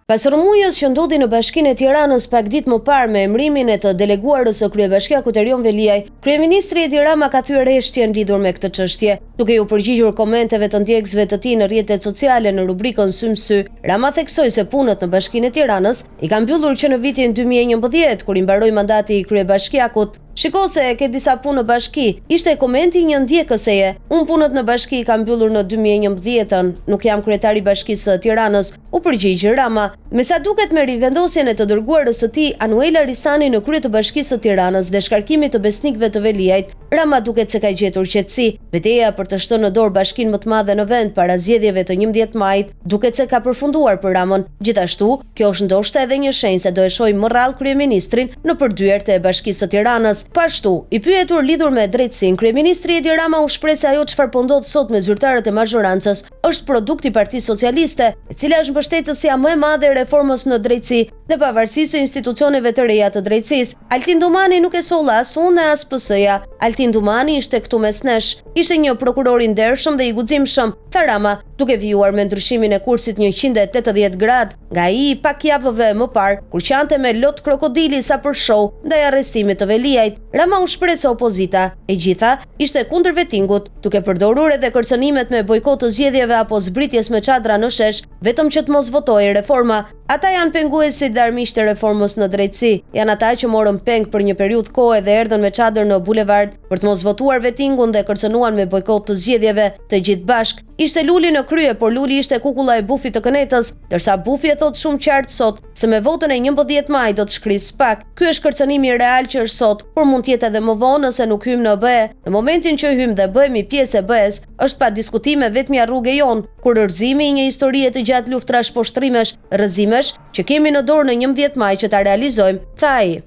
Pas rrëmujës që ndodhi në Bashkinë e Tiranës pak ditë më parë me emërimin e të deleguarës së kryebashkiakut Erion Veliaj, kryeministri Edi Rama ka thyer rreshtjen lidhur me këtë çështje. Duke u përgjigjur komenteve të ndjekësve të tij në rrjetet sociale në rubrikën Sy më Sy, Rama theksoi se punët në Bashkinë e Tiranës i kanë mbyllur që në vitin 2011, kur i mbaroi mandati i kryebashkiakut. Shiko se ke disa punë në bashki, ishte komenti një ndjekëseje. Unë punët në bashki kam mbyllur në 2011, nuk jam kryetari i Bashkisë së Tiranës, u përgjigj Rama. Me sa duket me rivendosjen e të dërguarës së tij Anuela Ristani në krye të Bashkisë së Tiranës dhe shkarkimit të besnikëve të Veliajt, Rama duket se ka gjetur qetësi. Betejë për të shtënë në dorë bashkinë më të madhe në vend para zgjedhjeve të 11 majit, duket se ka përfunduar për Ramën. Gjithashtu, kjo është ndoshta edhe një shenjë se do e shohim më rrallë kryeministrin në përdyert e Bashkisë së Tiranës. Pashtu, i pyetur lidhur me drejtësinë, kryeministri Edi Rama u shpreh se ajo çfarë po ndodh sot me zyrtarët e mazhorancës është produkt i Partisë Socialiste, e cila është mbështetësja më e madhe e reformës në drejtësi dhe pavarësisht se institucioneve të reja të drejtësisë. Altin Dumani nuk e solla as unë as PS-ja. Altin Dumani ishte këtu mes nesh. Ishte një prokuror i ndershëm dhe i guximshëm, tha Rama, duke vijuar me ndryshimin e kursit 180 gradë nga ai pak javëve më parë, kur qante me lot krokodili sa për show ndaj arrestimit të Veliajt. Rama u shpreh se opozita e gjitha ishte kundër vettingut, duke përdorur edhe kërcënimet me bojkot të zgjedhjeve apo zbritjes me çadra në shesh, vetëm që të mos votojë reforma. Ata janë penguesit dhe armiqtë e reformës në drejtësi. Janë ata që morën peng për një periudhë kohe dhe erdhën me çadër në bulevard për të mos votuar vettingun dhe kërcënuan me bojkot të zgjedhjeve të gjithë bashk. Ishte Luli në krye, por Luli ishte kukulla e Bufit të Kënetës, ndërsa Bufi e thot shumë qartë sot se me votën e 11 maj do të shkrisë pak. Ky është kërcënimi real që është sot, por mund të jetë edhe më vonë nëse nuk hym në BE. Në momentin që hym dhe bëhemi pjesë e BE-s, është pa diskutime vetmja rrugë jon, kur rrëzimi i një historie të gjatë luftrash poshtrimesh, rrëzimesh që kemi në dorë në 11 maj që ta realizojmë, tha ai.